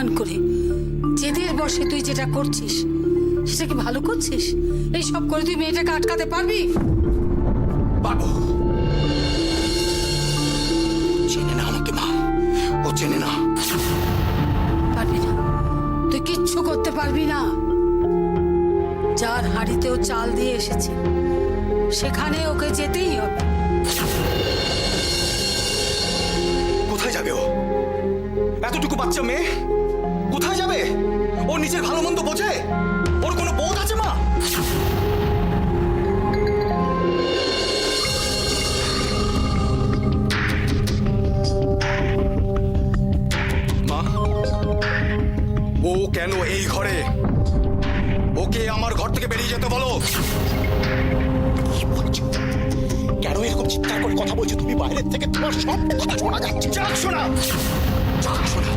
অভিমান করে জেদের বসে তুই যেটা করছিস সেটা কি ভালো করছিস? এই সব করে তুই মেয়েটাকে আটকাতে পারবি? পারবো। চেনে না আমাকে মা, ও চেনে না। পারবি না, তুই কিচ্ছু করতে পারবি না। যার হাঁড়িতেও চাল দিয়ে এসেছে সেখানে ওকে যেতেই হবে। কোথায় যাবে ও? এতটুকু বাচ্চা মেয়ে কোথায় যাবে? ও নিজের ভালো মন্দ বোঝে? ওর কোনো বোধ আছে মা? মা, ও কেন এই ঘরে? ওকে আমার ঘর থেকে বেরিয়ে যেতে বলো। কি বলছো? কেন এরকম চিৎকার করে কথা বলছো তুমি? বাইরের থেকে তোমার সব কথা শোনা যাচ্ছে। যাক শোনা, যাক শোনা।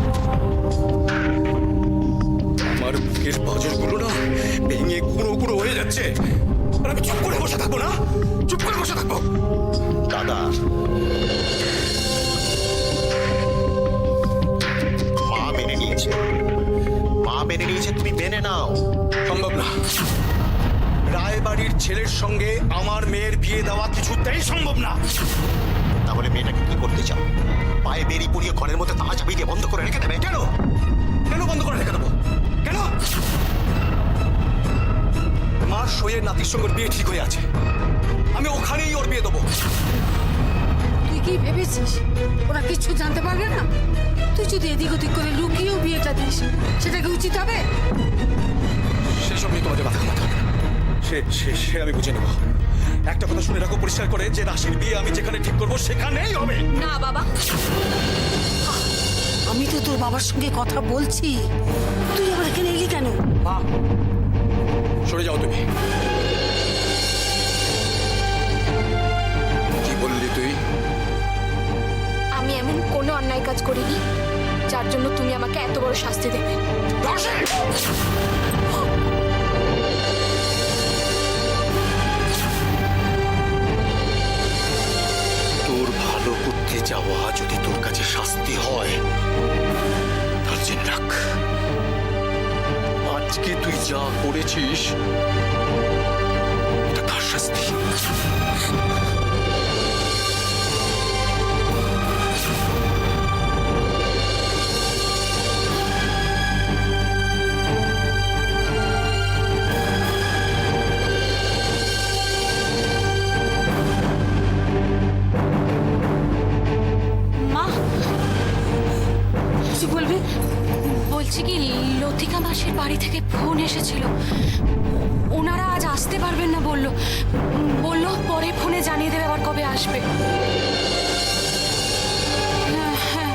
আমার বুকের পাঁজরগুলো না ভেঙে গুঁড়ো গুঁড়ো হয়ে যাচ্ছে। আর আমি চুপ করে বসে থাকবো না? চুপ করে বসে থাকবো? দাদা, মা মেনে নিয়েছে, মা মেনে নিয়েছে, তুমি মেনে নাও। সম্ভব না। রায়বাড়ির ছেলের সঙ্গে আমার মেয়ের বিয়ে দেওয়া কিছুতেই সম্ভব না। তাহলে মেয়েটাকে কি করতে চাও? পায়ে বেরিয়ে পড়িয়ে ঘরের মধ্যে তালা চাবি দিয়ে বন্ধ করে রেখে দেবে? কেন? কেন বন্ধ করে রেখে দেবো? কেন? মার সইয়ের নাতির সঙ্গে বিয়ে ঠিক হয়ে আছে, আমি ওখানেই ওর বিয়ে দেবো। তুই কি ভেবেছিস ওরা কিচ্ছু জানতে পারবে না? তুই যদি এদিক ওদিক করে লুকিয়েও বিয়েটা দিস সেটা কি উচিত হবে? সেসব নিয়ে তোমাদের মাথা ঘামাতে হবে না। সে আমি বুঝে নেবো। একটা কথা শুনে রাখো পরিষ্কার করে, যে রাশির বিয়ে আমি যেখানে ঠিক করবো সেখানেই হবে। না বাবা, আমি তো তোর বাবার সঙ্গে কথা বলছি, তুই আবার এখানে এলি কেন? মা, সরে যাও তুমি। কি বললি তুই? আমি এমন কোনো অন্যায় কাজ করিনি যার জন্য তুমি আমাকে এত বড় শাস্তি দেবে। তোর ভালো করতে যাওয়া যদি তোর কাছে শাস্তি হয়, তার জেনে রাখ, আজকে তুই যা করেছিস এটা তার শাস্তি। মা, কিছু বলবি? বলছি কি, লতিকা মাসির বাড়ি থেকে ফোন এসেছিল। ওনারা আজ আসতে পারবেন না বললো। পরে ফোনে জানিয়ে দেবে আবার কবে আসবে। হ্যাঁ হ্যাঁ,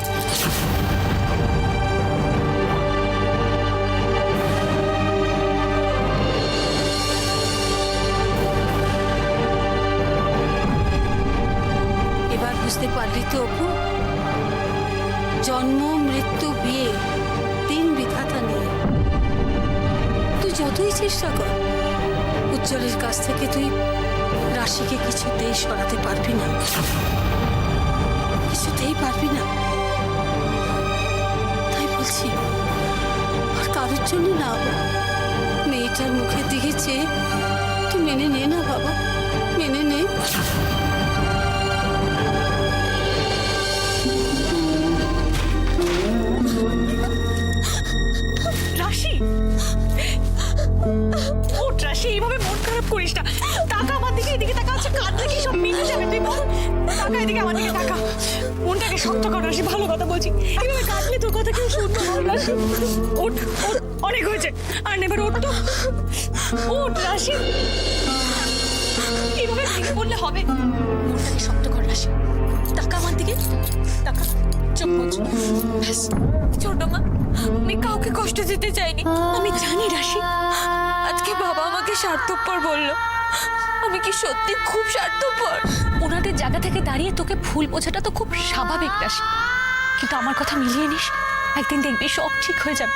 এবার বুঝতে পারলি তো অপু? জন্ম মৃত্যু বিয়ে তিন বিধাতা নিয়ে তুই যতই চেষ্টা কর, উজ্জ্বলের কাছ থেকে তুই রাশিকে কিছুতেই সরাতে পারবি না, কিছুতেই পারবি না। তাই বলছি, আর কারোর জন্য না, মেয়েটার মুখের দিকে চেয়ে তুই মেনে নে না বাবা, মেনে নে। রাশি, ওঠ রাশি, এইভাবে মন খারাপ করিস না। টাকা আমার দিকে, এদিকে টাকা আছে, কাঁদলে কি সব মিটে যাবে? তুই বল, টাকা এদিকে, আমার দিকে টাকা। মনটাকে শক্ত কর রাশি, ভালো কথা বলছি। এইভাবে কাঁদলে তোর কথা কেউ শুনতে পারবে না। রাশি ওঠ, ওঠ, অনেক হয়েছে, আর এবার ওঠ তো, ওঠ রাশি। এইভাবে ভেঙে পড়লে হবে? মনটাকে শক্ত কর রাশি। টাকা আমার দিকে, টাকা, চুপ মুচ। ব্যাস, ছোট মা, আমি কাউকে কষ্ট দিতে চাইনি। আমি জানি রাশি, আজকে বাবা আমাকে স্বার্থপর বললো। আমি কি সত্যি খুব স্বার্থপর? ওনাদের জায়গা থেকে দাঁড়িয়ে তোকে ভুল বোঝাটা তো খুব স্বাভাবিক রাশি, কিন্তু আমার কথা মিলিয়ে নিস, একদিন দেখবি সব ঠিক হয়ে যাবে।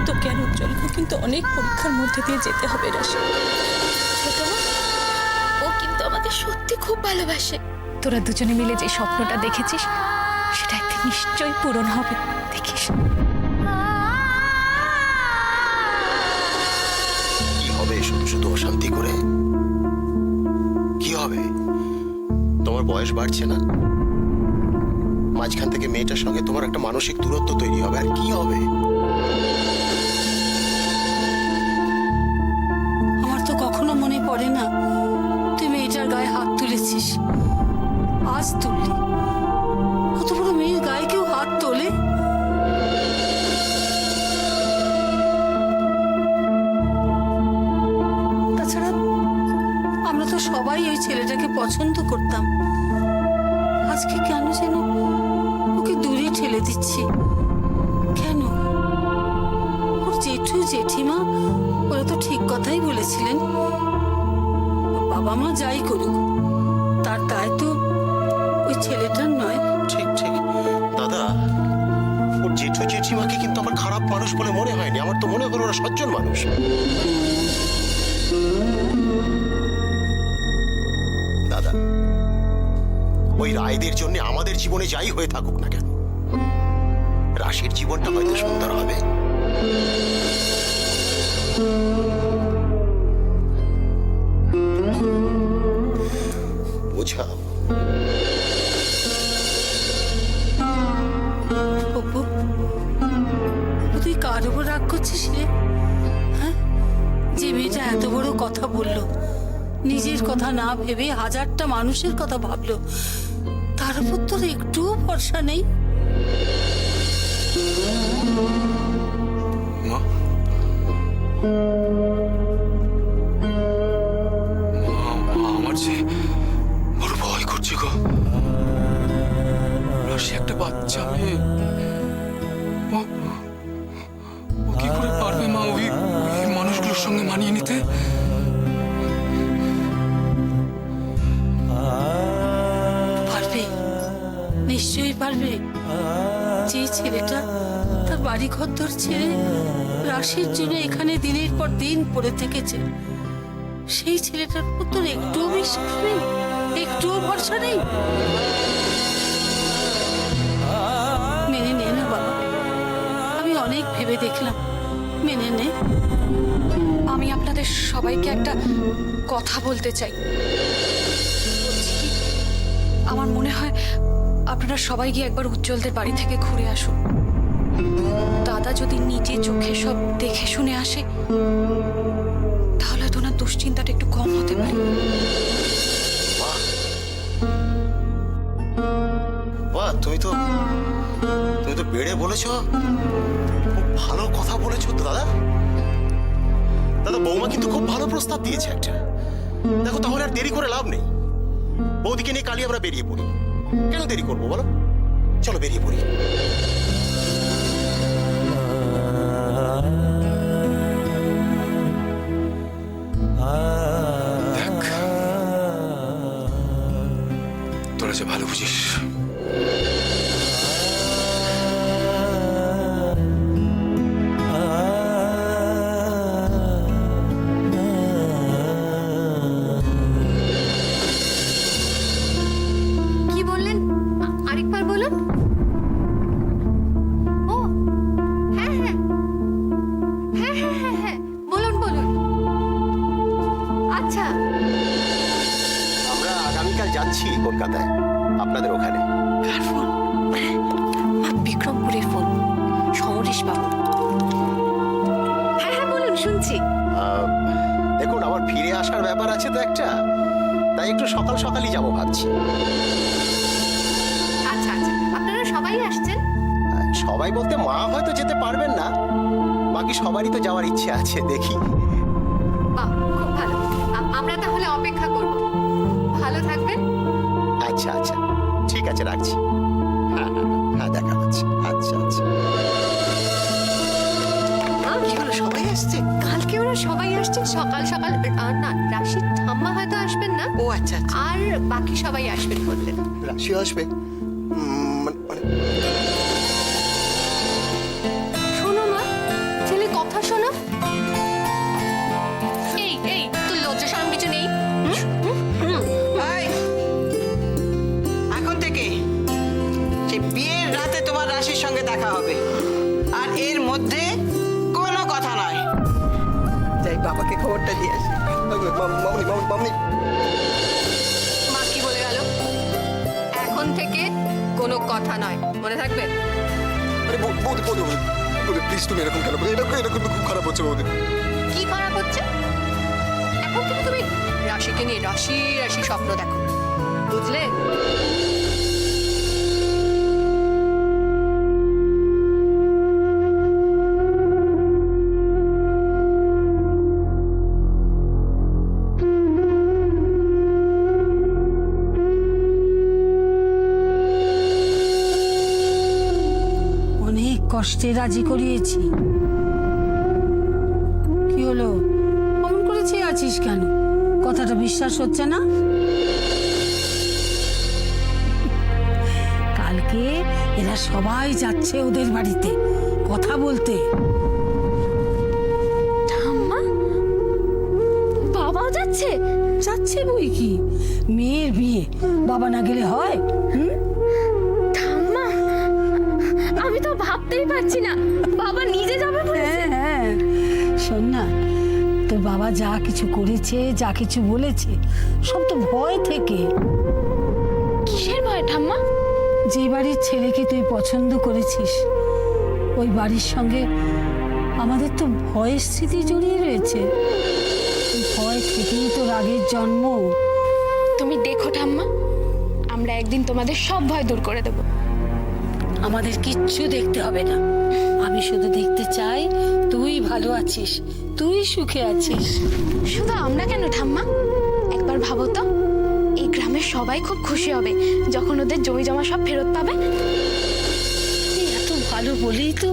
তোকে আর উজ্জ্বলকে কিন্তু অনেক পরীক্ষার মধ্যে দিয়ে যেতে হবে রাশি। ছোট মা, ও কিন্তু আমাকে সত্যি খুব ভালোবাসে। তোরা দুজনে মিলে যে স্বপ্নটা দেখেছিস সেটা একদিন নিশ্চয়ই পূরণ হবে, দেখিস। সত্যি করে? কি হবে? তোমার বয়স বাড়ছে না? মাঝখান থেকে মেয়েটার সঙ্গে তোমার একটা মানসিক দূরত্ব তৈরি হবে, আর কি হবে? আমার তো কখনো মনে পড়ে না তুই মেয়েটার গায়ে হাত তুলেছিস। আজ তুললি। কত বড় মেয়ের গায়ে কেউ হাত তোলে? তাছাড়া আমরা তো সবাই ওই ছেলেটাকে পছন্দ করতাম। আজকে কেন যেন ওকে দূরে ঠেলে দিচ্ছি। কেন? ওর জেঠু জেঠিমা ওরা তো ঠিক কথাই বলেছিলেন। ওর বাবা মা যাই করুক, তার দায় তো ওই ছেলেটার নয়। ঠিক ঠিক দাদা, ওর জেঠু জেঠিমাকে কিন্তু আমার খারাপ মানুষ বলে মনে হয়নি। আমার তো মনে হলো ওরা সজ্জন মানুষ। দাদা, ওই রায়দের জন্য আমাদের জীবনে যাই হয়ে থাকুক না কেন, রাশির জীবনটা হয়তো সুন্দর হবে। বোঝাও। অপু, তুই কার উপর রাগ করছিস রে? হ্যাঁ, যে মেয়েটা এত বড় কথা বললো, নিজের কথা না ভেবে হাজারটা মানুষের কথা ভাবলো, তার উপর তোর একটুও ভরসা নেই? মা, আমার যে বড় ভয় করছে গো। রাশি একটা বাচ্চা মেয়ে, ও কি করে পারবে মা ওই মানুষগুলোর সঙ্গে মানিয়ে নিতে? পারবে, নিশ্চয়ই পারবে। যে ছেলেটা তার বাড়ি ঘর ছেড়ে রাশির জন্য এখানে দিনের পর দিন পড়ে থেকেছে, সেই ছেলেটার উপর তোর একটুও বিশ্বাস নেই, একটুও ভরসা নেই? মেনে নে না বাবা, আমি অনেক ভেবে দেখলাম, মেনে নে। আমি আপনাদের সবাইকে একটা কথা বলতে চাই। বলছি কি, আমার মনে হয় আপনারা সবাই গিয়ে একবার উজ্জ্বলদের বাড়ি থেকে ঘুরে আসুন। দাদা যদি নিজে চোখে সব দেখে শুনে আসে, তাহলে তো ওনার দুশ্চিন্তাটা একটু কম হতে পারে। বাহ, তুমি তো বেড়ে বলেছো, খুব ভালো কথা বলেছো তো দাদা। দাদা, বৌমা কিন্তু খুব ভালো প্রস্তাব দিয়েছে একটা। দেখো, তাহলে আর দেরি করে লাভ নেই। বৌদিকে নিয়ে কালই আমরা বেরিয়ে পড়ি। কেন দেরি করবো বলো? চলো বেরিয়ে পড়ি। দেখ, তোরা যে ভালো বুঝিস। কি বললেন? আরেকবার বলুন। ও হ্যাঁ হ্যাঁ হ্যাঁ হ্যাঁ হ্যাঁ হ্যাঁ, বলুন বলুন। আচ্ছা, আমরা আগামীকাল যাচ্ছি কলকাতায়, আপনাদের ওখানে। কার ফোন? বিক্রমপুরের ফোন, সমরেশ বাবু। হ্যাঁ হ্যাঁ, বলুন, শুনছি। দেখুন, আমার ফিরে আসার ব্যাপার আছে তো একটা, তাই একটু সকাল সকালই যাবো ভাবছি। আচ্ছা আচ্ছা, আপনারা সবাই আসছেন? সবাই বলতে মা হয়তো যেতে পারবেন না, বাকি সবারই তো যাওয়ার ইচ্ছে আছে, দেখি। বাহ, খুব ভালো। আমরা তাহলে অপেক্ষা করব। ভালো থাকবেন। আচ্ছা আচ্ছা, ঠিক আছে, রাখছি। হ্যাঁ হ্যাঁ হ্যাঁ, দেখা হচ্ছে। আচ্ছা আচ্ছা। কি হলো, সবাই আসছে? কালকে ওরা সবাই আসছেন সকাল সকাল। না, রাশির ঠাম্মা হয়তো আসবেন না। ও আচ্ছা আচ্ছা। আর বাকি সবাই আসবেন বললেন। রাশি আসবে? মানে শোনো মা, ছেলে কথা শোনো। এই এই, তোর লজ্জা শরম কিছু নেই? এই, এখন থেকে সে বিয়ের রাতে তোমার রাশির সঙ্গে দেখা হবে, আর এর মধ্যে কোনো কথা নয়। যাই বাবাকে খবরটা দিয়ে আসি। মামনি মামনি মা কি বলে গেল? এখন থেকে কোনো কথা নয়, মনে থাকবে? আরে বৌদি বৌদি বৌদি প্লিজ তুমি এরকম কেন এটা কিন্তু খুব খারাপ হচ্ছে বৌদি। কি খারাপ হচ্ছে? এখন থেকে তুমি রাশিকে নিয়ে রাশি রাশি স্বপ্ন দেখো, বুঝলে? অনেক কষ্টে রাজি করিয়েছি। কি হলো, অমন করে চেয়ে আছিস কেন? কথাটা বিশ্বাস হচ্ছে না? কালকে এরা সবাই যাচ্ছে ওদের বাড়িতে কথা বলতে। ঠাম্মা, বাবাও যাচ্ছে? যাচ্ছে বই কি, মেয়ের বিয়ে বাবা না গেলে হয়? ঠাম্মা, আমি তো ভাবতেই পারছি না বাবা নিজে যাবে বলে। হ্যাঁ হ্যাঁ, শোন না, তোর বাবা যা কিছু করেছে, যা কিছু বলেছে, সব তো ভয় থেকে। কিসের ভয় ঠাম্মা? যে বাড়ির ছেলেকে তুই পছন্দ করেছিস, ওই বাড়ির সঙ্গে আমাদের তো ভয়ের স্মৃতি জড়িয়ে রয়েছে। ওই ভয় থেকেই তো রাগের জন্ম। তুমি দেখো ঠাম্মা, আমরা একদিন তোমাদের সব ভয় দূর করে দেব। আমাদের কিচ্ছু দেখতে হবে না, আমি শুধু দেখতে চাই তুই ভালো আছিস, তুই সুখে আছিস। শুধু আমরা কেন ঠাম্মা, একবার ভাবো তো, এই গ্রামের সবাই খুব খুশি হবে যখন ওদের জমি জমা সব ফেরত পাবে। তুই এত ভালো বলেই তো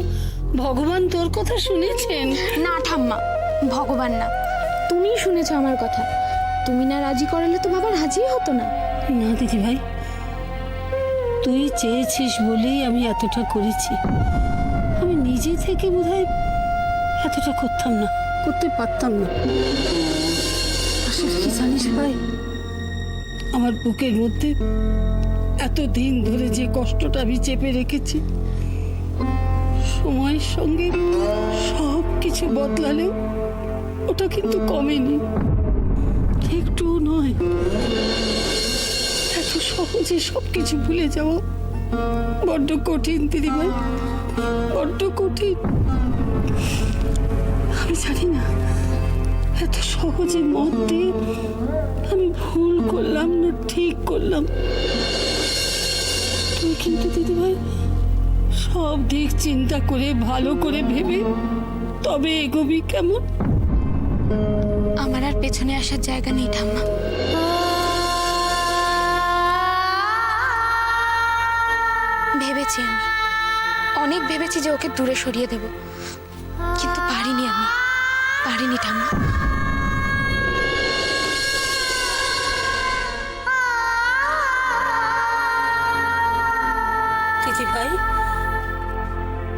ভগবান তোর কথা শুনেছেন। না ঠাম্মা, ভগবান না, তুমিই শুনেছো আমার কথা। তুমি না রাজি করালে তো বাবা রাজিই হতো না। না দিদি ভাই, তুই চেয়েছিস বলেই আমি এতটা করেছি। আমি নিজে থেকে বোধহয় এতটা করতাম না, করতে পারতাম না। আসলে কি জানিস ভাই, আমার বুকের মধ্যে এত দিন ধরে যে কষ্টটা আমি চেপে রেখেছি, সময়ের সঙ্গে সব কিছু বদলালেও ওটা কিন্তু কমেনি, একটুও নয়। এত সহজে সবকিছু ভুলে যাওয়া বড্ড কঠিন দিদিভাই, বড্ড কঠিন। আমি জানি না এত সহজে মত দিয়ে আমি ভুল করলাম না ঠিক করলাম। তুই কিন্তু দিদিভাই সব দিক চিন্তা করে ভালো করে ভেবে তবে এগোবি, কেমন? আমার আর পেছনে আসার জায়গা নেই ঠাম্মা। ভেবেছি, আমি অনেক ভেবেছি যে ওকে দূরে সরিয়ে দেব, কিন্তু পারিনি, আমি পারিনি ঠাম্মা। দিদি ভাই,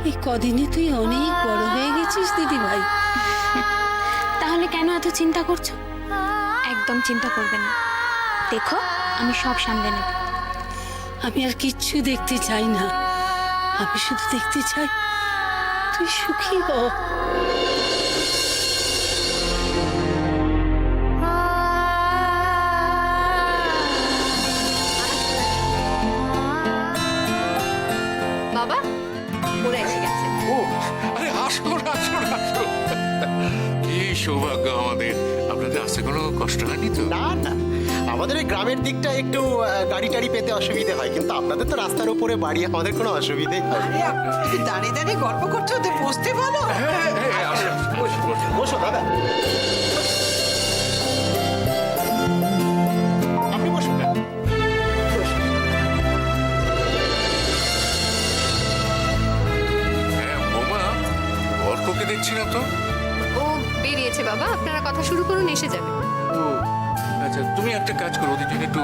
এই কদিনে তুই অনেক বড় হয়ে গেছিস দিদি ভাই। তাহলে কেন এত চিন্তা করছো? একদম চিন্তা করবেন না, দেখো আমি সব সামলে নেব। আমি আর কিচ্ছু দেখতে চাই না, আমি শুধু দেখতে চাই তুই সুখী হ। বাবা, ওরা এসে গেছে। ও আরে আসুন আসুন আসুন, কি সৌভাগ্য আমাদের। আপনাদের আসতে কোনো কষ্ট হয়নি তো? না না, আমাদের এই গ্রামের দিকটা একটু গাড়ি টাড়ি পেতে অসুবিধে হয়, কিন্তু আপনাদের তো রাস্তার উপরে বাড়ি, আমাদের কোনো অসুবিধেই হয় না। তুমি দাঁড়িয়ে দাঁড়িয়ে গল্প করছো, ওদের বসতে বলো। হ্যাঁ হ্যাঁ আসুন, বসুন, বসুন। বসো দাদা, আপনি বসুন না। হ্যাঁ বৌমা, অর্ককে দেখছি না তো। ও বেরিয়েছে বাবা, আপনারা কথা শুরু করুন, এসে যাবে। ও আচ্ছা, তুমি একটা কাজ করো, ওদের জন্য একটু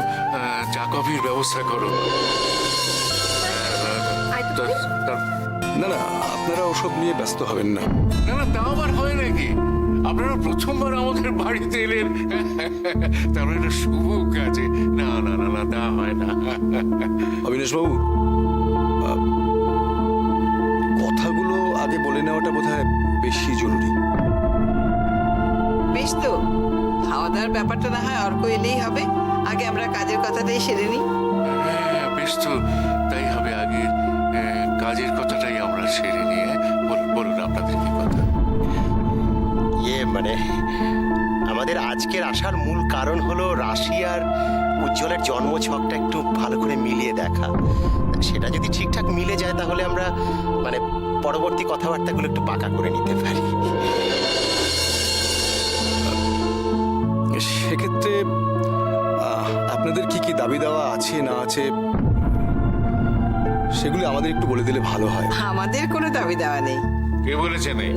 চা কফির ব্যবস্থা করো। আয় তো তুমি। না না, আপনারা ওসব নিয়ে ব্যস্ত হবেন না। না না, তাও আবার হয় নাকি? আপনারা প্রথমবার আমাদের বাড়িতে এলেন, তাহলে একটা শুভ কাজে। না না না না, তা হয় না। অবিনাশ বাবু, কথাগুলো আগে বলে নেওয়াটা বোধহয় বেশি জরুরি। বেশ তো, খাওয়া গয়নার ব্যাপারটা না হয় অর্ক এলেই হবে, আগে আমরা কাজের কথাটাই সেরে নিই। হ্যাঁ বেশ তো, তাই হবে। আগে কাজের কথাটাই আমরা সেরে নিয়ে বলুন আপনাদের কি কথা। মানে আমাদের আজকের আসার মূল কারণ হলো রাশি আর উজ্জ্বলের জন্ম ছকটা একটু ভালো করে মিলিয়ে দেখা। সেটা যদি ঠিকঠাক মিলে যায় তাহলে আমরা মানে পরবর্তী কথাবার্তাগুলো একটু পাকা করে নিতে পারি। সেক্ষেত্রে আপনাদের কি কি দাবি দেওয়া আছে না আছে সেগুলি আমাদের একটু বলে দিলে ভালো হয়। আমাদের কোনো দাবি দেওয়া নেই। কে বলেছে নেই?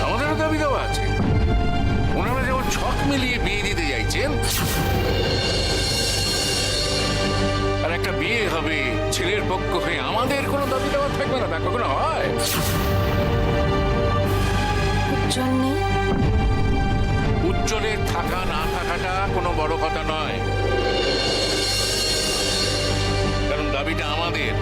আমাদেরও দাবি দেওয়া আছে। ওনারা যেমন ছক মিলিয়ে বিয়ে দিতে চাইছেন, আর একটা বিয়ে হবে ছেলের পক্ষ হয়ে, আমাদের কোনো দাবি দেওয়া থাকবে না। তা কখনো হয়? উজ্জ্বল নেই? উজ্জ্বলের থাকা না থাকাটা কোনো বড় কথা নয়, কারণ দাবিটা আমাদের।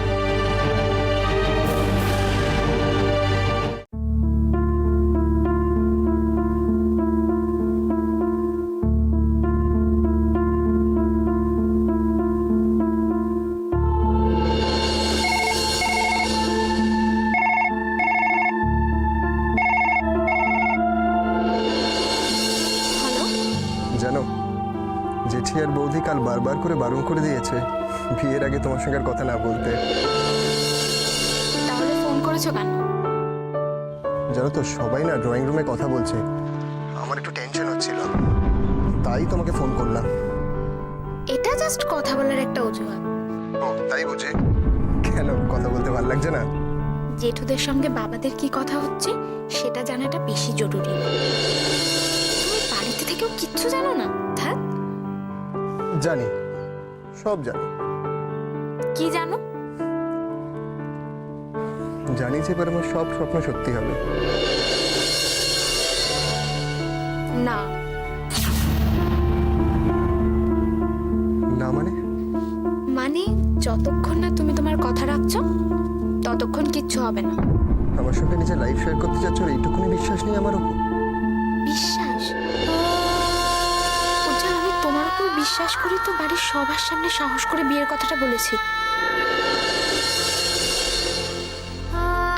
জানো, জেঠি আর বৌদি কাল বারবার করে বারণ করে দিয়েছে বিয়ের আগে তোমার সঙ্গে আর কথা না বলতে। তাহলে ফোন করেছো কেন? জানো তো, সবাই না ড্রয়িং রুমে কথা বলছে, আমার একটু টেনশন হচ্ছিল, তাই তোমাকে ফোন করলাম। এটা জাস্ট কথা বলার একটা অজুহাত। ও তাই বুঝি? কেন, কথা বলতে ভালো লাগছে না? জেঠুদের সঙ্গে বাবাদের কি কথা হচ্ছে সেটা জানাটা বেশি জরুরি। তুমি বাড়িতে থেকেও কিচ্ছু জানো না? থাক। জানি, সব জানি। কি জানো? জানি যে এবার আমার সব স্বপ্ন সত্যি হবে। না। না মানে? মানে যতক্ষণ না তুমি তোমার কথা রাখছো ততক্ষণ কিচ্ছু হবে না। আমার সঙ্গে নিজের লাইফ শেয়ার করতে যাচ্ছ, এইটুকুনি বিশ্বাস নেই আমার উপর? বিশ্বাস? উজ্জ্বল, আমি তোমার উপর বিশ্বাস করি তো বাড়ির সবার সামনে সাহস করে বিয়ের কথাটা বলেছি।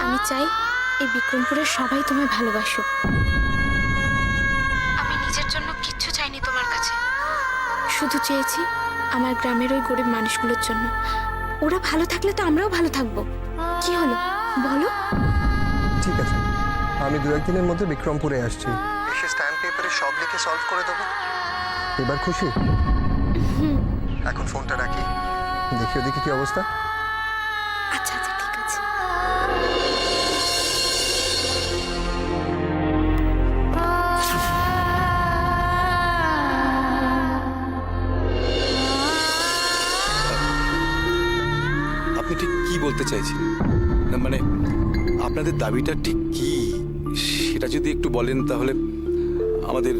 আমি চাই এই বিক্রমপুরের সবাই তোমায় ভালোবাসুক। আমি নিজের জন্য কিচ্ছু চাইনি তোমার কাছে, শুধু চেয়েছি আমার গ্রামের ওই গরিব মানুষগুলোর জন্য। ওরা ভালো থাকলে তো আমরাও ভালো থাকবো। কি হলো বলো? ঠিক আছে, আমি দু একদিনের মধ্যে বিক্রমপুরে আসছি, এসে স্ট্যাম্প পেপারে সব লিখে সলভ করে দেবো। এবার খুশি? এখন ফোনটা রাখি, দেখি ওদিকে কি অবস্থা। আচ্ছা আচ্ছা, ঠিক আছে। আপনি ঠিক কি বলতে চাইছেন? না মানে আপনাদের দাবিটা ঠিক কি সেটা যদি একটু বলেন তাহলে আমাদের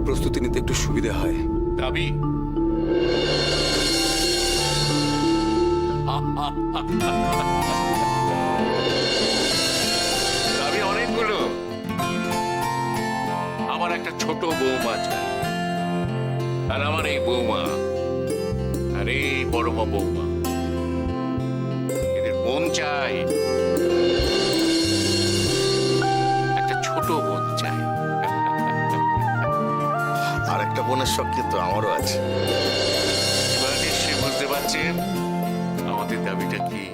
প্রস্তুতি নিতে একটু সুবিধা হয়। দাবি? দাবি অনেকগুলো। আমার একটা ছোট বৌমা চাই, আর আমার এই বৌমা আর এই বড় বৌমা, এদের বোন চাই, একটা ছোট বোন চাই। আর একটা বোনের শখ কিন্তু আমারও আছে। এবার নিশ্চয়ই বুঝতে পারছেন আমাদের দাবিটা কি।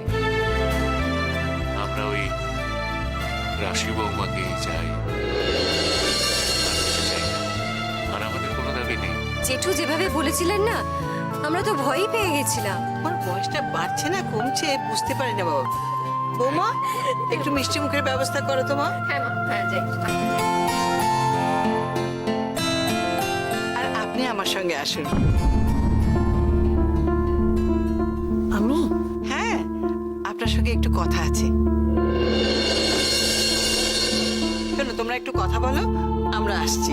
আমরা ওই রাশি বৌমাকেই চাই, আর কিছু চাই না। আর আমাদের কোনো দাবি নেই। জেঠু যেভাবে বলেছিলেন না, আমরা তো ভয়ই পেয়ে গেছিলাম। আমার বয়সটা বাড়ছে না কমছে বুঝতে পারি না বাবা। বৌমা, একটু মিষ্টি মুখের ব্যবস্থা করো তো মা। হ্যাঁ মা, হ্যাঁ যাই। আর আপনি আমার সঙ্গে আসুন। আমি? হ্যাঁ, আপনার সঙ্গে একটু কথা আছে। শোনো, তোমরা একটু কথা বলো, আমরা আসছি।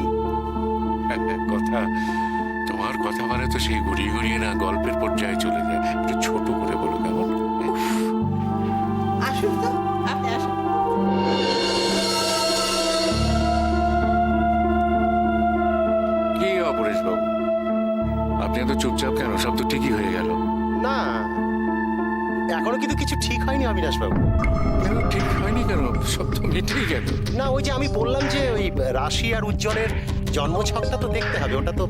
কথা তো তোমার কথা মানে তো সেই ঘুরিয়ে ঘুরিয়ে না গল্পের পর্যায়ে চলে যায়। একটু ছোট করে বলো কেমন? আসুন তো, আপনি আসুন। কি অপরেশ বাবু, আপনি এত চুপচাপ কেন? সব তো ঠিকই হয়ে গেল। না, এখনো কিন্তু কিছু ঠিক হয়নি অবিনাশ বাবু। কেন ঠিক হয়নি কেন? সব তো মিটেই গেল। না, ওই যে আমি বললাম যে ওই রাশি আর উজ্জ্বলের জন্মছকটা তো দেখতে হবে, ওটা তো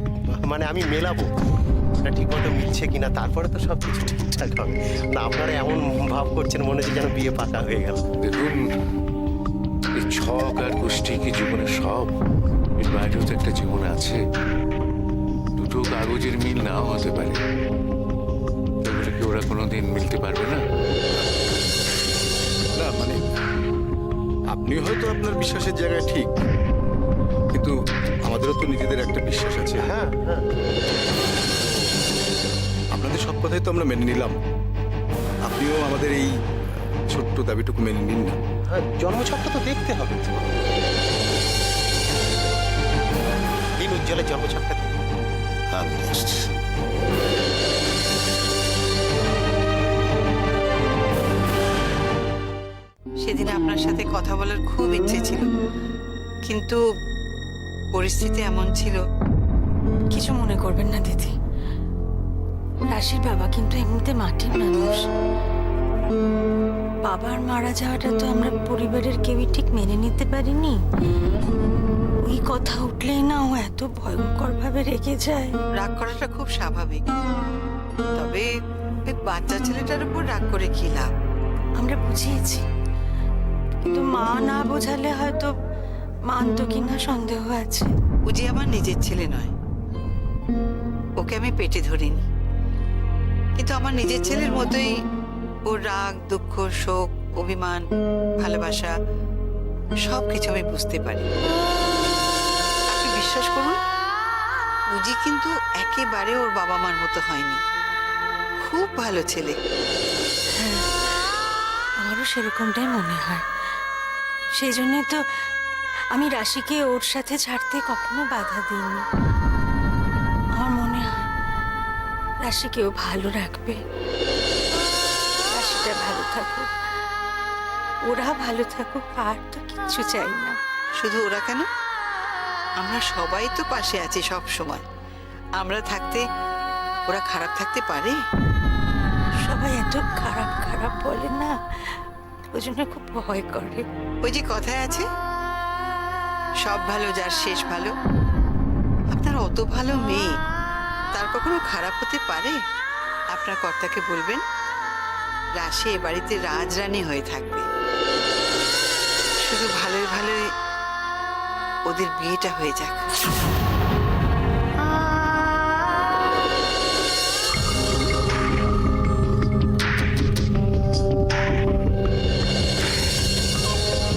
মানে আমি মেলাবো, ওটা ঠিক মতো মিলছে কিনা, তারপরে তো সব কিছু ঠিকঠাক হবে। না, আপনারা এমন ভাব করছেন মনে হচ্ছে যেন বিয়ে পাকা হয়ে গেল। দেখুন, এই ছক আর গোষ্ঠী কি জীবনে সব? এর বাইরেও তো একটা জীবন আছে। দুটো কাগজের মিল নাও হতে পারে, এগুলো কি ওরা কোনোদিন মিলতে পারবে না? না মানে আপনি হয়তো আপনার বিশ্বাসের জায়গায় ঠিক, কিন্তু আমাদেরও তো নিজেদের একটা বিশ্বাস আছে। হ্যাঁ হ্যাঁ, আপনাদের সব কথাই তো আমরা মেনে নিলাম, আপনিও আমাদের এই ছোট্ট দাবিটুকু মেনে নিন না। হ্যাঁ, জন্মছকটা তো দেখতে হবে। দিন উজ্জ্বলের জন্মছকটা দিন। আমি আসছি। সেদিন আপনার সাথে কথা বলার খুব ইচ্ছে ছিল, কিন্তু পরিস্থিতি এমন ছিল। কিছু মনে করবেন না দিদি, রাশির বাবা কিন্তু এমনিতে মাটির মানুষ। বাবার মারা যাওয়াটা তো আমরা পরিবারের কেউই ঠিক মেনে নিতে পারিনি। ওই কথা উঠলেই না ও এত ভয়ঙ্কর ভাবে রেগে যায়। রাগ করাটা খুব স্বাভাবিক, তবে ওই বাচ্চা ছেলেটার উপর রাগ করে কি লাভ? আমরা বুঝিয়েছি, কিন্তু মা না বোঝালে হয়তো মানতো কিনা সন্দেহ আছে। উজি আমার নিজের ছেলে নয়, ওকে আমি পেটে ধরিনি, কিন্তু আমার নিজের ছেলের মতোই ওর রাগ, দুঃখ, শোক, অভিমান, ভালোবাসা সবকিছু আমি বুঝতে পারি। আপনি বিশ্বাস করুন, উজি কিন্তু একেবারে ওর বাবা মার মতো হয়নি, খুব ভালো ছেলে। আমারও সেরকমটাই মনে হয়। সেই জন্যই তো আমি রাশিকে ওর সাথে ছাড়তে কখনো বাধা দিইনি। আমার মনে হয় রাশিকেও ভালো রাখবে, রাশিটা ভালো থাকুক, ওরা ভালো থাকুক, আর তো কিচ্ছু চাই না। শুধু ওরা কেন, আমরা সবাই তো পাশে আছি সব সময়। আমরা থাকতে ওরা খারাপ থাকতে পারে? সবাই এত খারাপ খারাপ বলে না, ওই জন্য খুব ভয় করে। ওই যে কথায় আছে, সব ভালো যার শেষ ভালো। আপনার অত ভালো মেয়ে, তার কখনো খারাপ হতে পারে? আপনার কর্তাকে বলবেন রাশি এ বাড়িতে রাজরানী হয়ে থাকবে, শুধু ভালোই ভালোই ওদের বিয়েটা হয়ে যাক।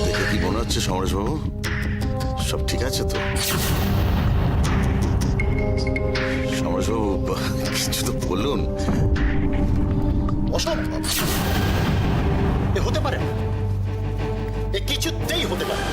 দেখে কি মনে হচ্ছে সমরেশবাবু, সব ঠিক আছে তো? সমরেশবাবু কিছু তো বলুন। অসম্ভব, এ হতে পারে না, এ কিছুতেই হতে পারে না।